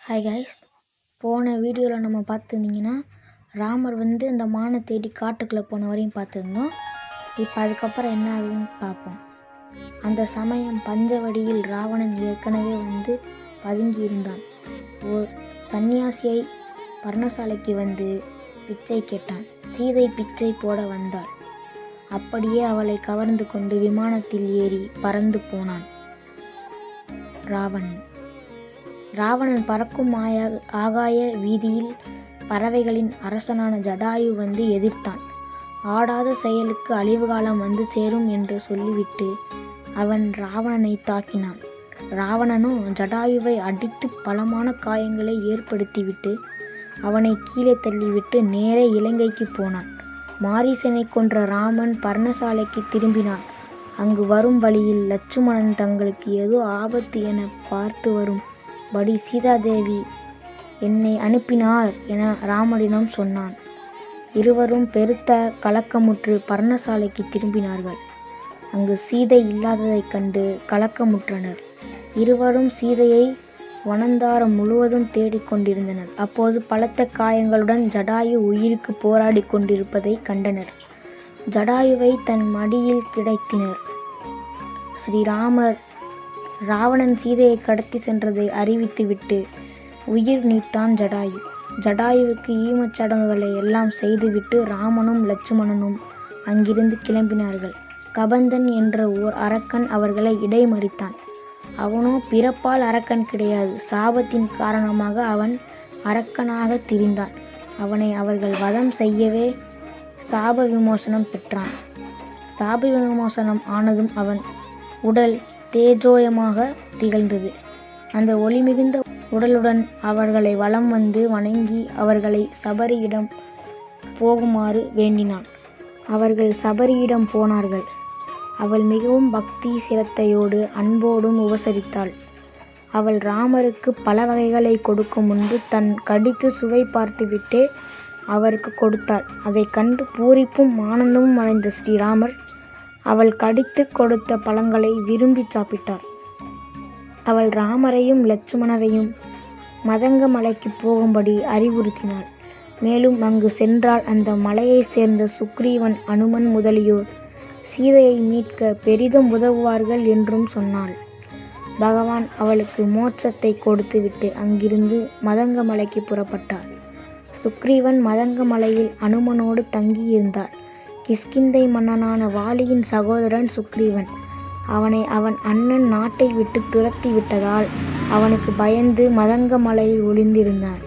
Hi guys, போன வீடியோவில் நம்ம பார்த்துருந்தீங்கன்னா ராமர் அந்த மானை தேடி காட்டுக்குள்ளே போன வரையும் பார்த்துருந்தோம். இப்போ அதுக்கப்புறம் என்ன ஆகுதுன்னு பார்ப்போம். அந்த சமயம் பஞ்சவடியில் ராவணன் ஏற்கனவே பதுங்கி இருந்தான். ஓர் சன்னியாசியை பர்ணசாலைக்கு பிச்சை கேட்டான். சீதை பிச்சை போட வந்தாள். அப்படியே அவளை கவர்ந்து கொண்டு விமானத்தில் ஏறி பறந்து போனான் ராவணன் பறக்கும் ஆகாய வீதியில் பறவைகளின் அரசனான ஜடாயு எதிர்த்தான். ஆடாத செயலுக்கு அழிவு காலம் சேரும் என்று சொல்லிவிட்டு அவன் ராவணனை தாக்கினான். ராவணனோ ஜடாயுவை அடித்து பலமான காயங்களை ஏற்படுத்திவிட்டு அவனை கீழே தள்ளிவிட்டு நேரே இலங்கைக்கு போனான். மாரீசனை கொன்ற ராமன் பர்ணசாலைக்கு திரும்பினான். அங்கு வரும் வழியில் லட்சுமணன் தங்களுக்கு ஏதோ ஆபத்து என பார்த்து வரும் படி சீதாதேவி என்னை அனுப்பினார் என ராமனிடம் சொன்னான். இருவரும் பெருத்த கலக்கமுற்று பர்ணசாலைக்கு திரும்பினார்கள். அங்கு சீதை இல்லாததைக் கண்டு கலக்கமுற்றனர். இருவரும் சீதையை வனந்தாரம் முழுவதும் தேடிக்கொண்டிருந்தனர். அப்போது பலத்த காயங்களுடன் ஜடாயு உயிருக்கு போராடி கொண்டிருப்பதை கண்டனர். ஜடாயுவை தன் மடியில் கிடத்தினர். ஸ்ரீராமர் ராவணன் சீதையை கடத்தி சென்றதை அறிவித்துவிட்டு உயிர் நீத்தான் ஜடாயு. ஜடாயுவுக்கு ஈமச் சடங்குகளை எல்லாம் செய்துவிட்டு ராமனும் லட்சுமணனும் அங்கிருந்து கிளம்பினார்கள். கபந்தன் என்ற ஓர் அரக்கன் அவர்களை இடைமறித்தான். அவனோ பிறப்பால் அரக்கன் கிடையாது, சாபத்தின் காரணமாக அவன் அரக்கனாக திரிந்தான். அவனை அவர்கள் வதம் செய்யவே சாப விமோசனம் பெற்றான். சாப விமோசனம் ஆனதும் அவன் உடல் தேஜோயமாக திகழ்ந்தது. அந்த ஒளி மிகுந்த உடலுடன் அவர்களை வலம் வணங்கி அவர்களை சபரியிடம் போகுமாறு வேண்டினான். அவர்கள் சபரியிடம் போனார்கள். அவள் மிகவும் பக்தி சிரத்தையோடு அன்போடும் உபசரித்தாள். அவள் ராமருக்கு பல வகைகளை கொடுக்கும் முன்பு தன் கடித்து சுவை பார்த்துவிட்டே அவருக்கு கொடுத்தாள். அதை கண்டு பூரிப்பும் ஆனந்தமும் அடைந்த ஸ்ரீராமர் அவள் கடித்து கொடுத்த பழங்களை விரும்பி சாப்பிட்டார். அவள் ராமரையும் லட்சுமணரையும் மதங்க மலைக்கு போகும்படி அறிவுறுத்தினாள். மேலும் அங்கு சென்றால் அந்த மலையை சேர்ந்த சுக்ரீவன், அனுமன் முதலியோர் சீதையை மீட்க பெரிதும் உதவுவார்கள் என்றும் சொன்னாள். பகவான் அவளுக்கு மோட்சத்தை கொடுத்துவிட்டு அங்கிருந்து மதங்க மலைக்கு புறப்பட்டார். சுக்ரீவன் மதங்க மலையில் அனுமனோடு தங்கியிருந்தார். கிஷ்கிந்தை மன்னனான வாலியின் சகோதரன் சுக்ரீவன். அவனை அவன் அண்ணன் நாட்டை விட்டு துரத்தி விட்டதால் அவனுக்கு பயந்து மதங்க மலையில் ஒளிந்திருந்தான்.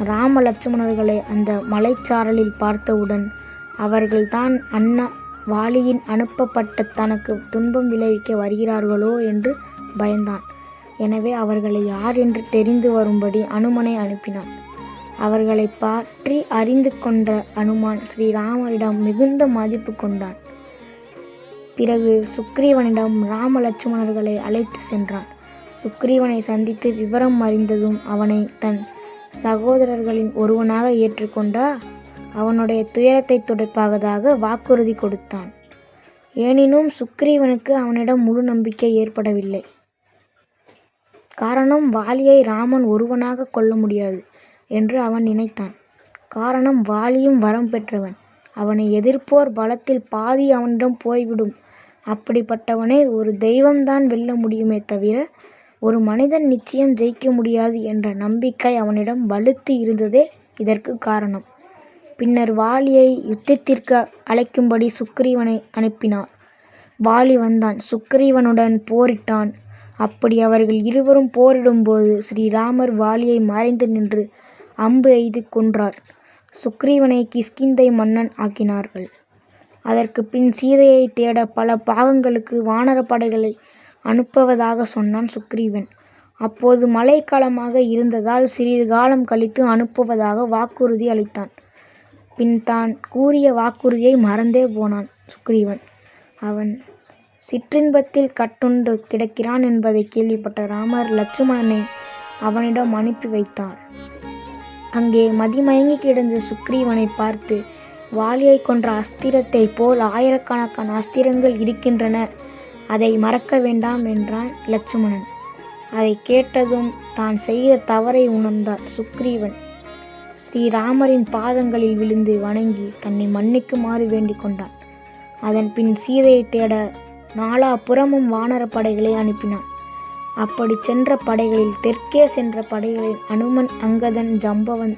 ராம லட்சுமணர்களை அந்த மலைச்சாரலில் பார்த்தவுடன் அவர்கள்தான் வாலியின் அனுப்பப்பட்ட தனக்கு துன்பம் விளைவிக்க வருகிறார்களோ என்று பயந்தான். எனவே அவர்களை யார் என்று தெரிந்து வரும்படி அனுமனை அனுப்பினான். அவர்களை பற்றி அறிந்து கொண்ட அனுமான் ஸ்ரீராமரிடம் மிகுந்த மதிப்பு கொண்டான். பிறகு சுக்ரீவனிடம் ராம லட்சுமணர்களை அழைத்து சென்றான். சுக்ரீவனை சந்தித்து விவரம் அறிந்ததும் அவனை தன் சகோதரர்களின் ஒருவனாக ஏற்றுக்கொண்டா அவனுடைய துயரத்தை துடைப்பாகதாக வாக்குறுதி கொடுத்தான். எனினும் சுக்ரீவனுக்கு அவனிடம் முழு நம்பிக்கை ஏற்படவில்லை. காரணம், வாலியை ராமன் ஒருவனாக கொல்ல முடியாது என்று அவன் நினைத்தான். காரணம், வாலியும் வரம் பெற்றவன். அவனை எதிர்ப்போர் பலத்தில் பாதி அவனிடம் போய்விடும். அப்படிப்பட்டவனை ஒரு தெய்வம்தான் வெல்ல முடியுமே தவிர ஒரு மனிதன் நிச்சயம் ஜெயிக்க முடியாது என்ற நம்பிக்கை அவனிடம் வலுத்து இருந்ததே இதற்கு காரணம். பின்னர் வாலியை யுத்தத்திற்கு அழைக்கும்படி சுக்ரீவனை அனுப்பினார். வாலி வந்தான். சுக்ரீவனுடன் போரிட்டான். அப்படி அவர்கள் இருவரும் போரிடும்போது ஸ்ரீராமர் வாலியை மறைந்து நின்று அம்பு எய்து கொன்றார். சுக்ரீவனை கிஷ்கிந்தை மன்னன் ஆக்கினார்கள். அதற்கு பின் சீதையை தேட பல பாகங்களுக்கு வானரப்படைகளை அனுப்புவதாக சொன்னான் சுக்ரீவன். அப்போது மழைக்காலமாக இருந்ததால் சிறிது காலம் கழித்து அனுப்புவதாக வாக்குறுதி அளித்தான். பின் தான் கூறிய வாக்குறுதியை மறந்தே போனான் சுக்ரீவன். அவன் சிற்றின்பத்தில் கட்டுண்டு கிடக்கிறான் என்பதை கேள்விப்பட்ட ராமர் லட்சுமணனை அவனிடம் அனுப்பி வைத்தார். அங்கே மதிமயங்கி கிடந்த சுக்ரீவனை பார்த்து, வாலியை கொன்ற அஸ்திரத்தை போல் ஆயிரக்கணக்கான அஸ்திரங்கள் இருக்கின்றன, அதை மறக்க வேண்டாம் என்றான் லட்சுமணன். அதை கேட்டதும் தான் செய்த தவறை உணர்ந்தார் சுக்ரீவன். ஸ்ரீராமரின் பாதங்களில் விழுந்து வணங்கி தன்னை மன்னிக்குமாறு வேண்டிக் கொண்டான். அதன் பின் சீதையை தேட நாலாபுறமும் வானர படைகளை அனுப்பினான். அப்படி சென்ற படைகளில் தெற்கே சென்ற படைகளில் அனுமன், அங்கதன், ஜம்பவன்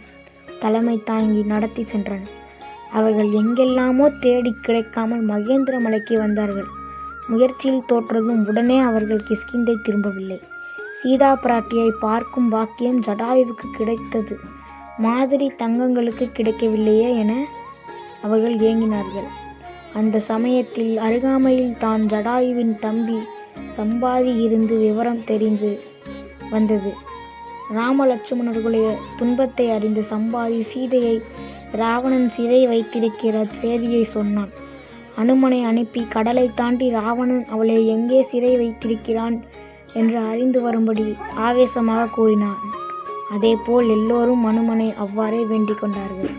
தலைமை தாங்கி நடத்தி சென்றனர். அவர்கள் எங்கெல்லாமோ தேடி கிடைக்காமல் மகேந்திர மலைக்கு வந்தார்கள். முயற்சியில் தோற்றதும் உடனே அவர்கள் கிஷ்கிந்தை திரும்பவில்லை. சீதா பிராட்டியை பார்க்கும் பாக்கியம் ஜடாயுவுக்கு கிடைத்தது, மாதிரி தங்கங்களுக்கு கிடைக்கவில்லையே என அவர்கள் ஏங்கினார்கள். அந்த சமயத்தில் அருகாமையில் தான் ஜடாயுவின் தம்பி சம்பாதி இருந்து விவரம் தெரிந்து வந்தது. ராம லட்சுமணர்களுடைய துன்பத்தை அறிந்த சம்பாதி சீதையை ராவணன் சிறை வைத்திருக்கிற செய்தியை சொன்னான். அனுமனை அனுப்பி கடலை தாண்டி ராவணன் அவளை எங்கே சிறை வைத்திருக்கிறான் என்று அறிந்து வரும்படி ஆவேசமாக கூறினான். அதேபோல் எல்லோரும் அனுமனை அவ்வாறே வேண்டிக் கொண்டார்கள்.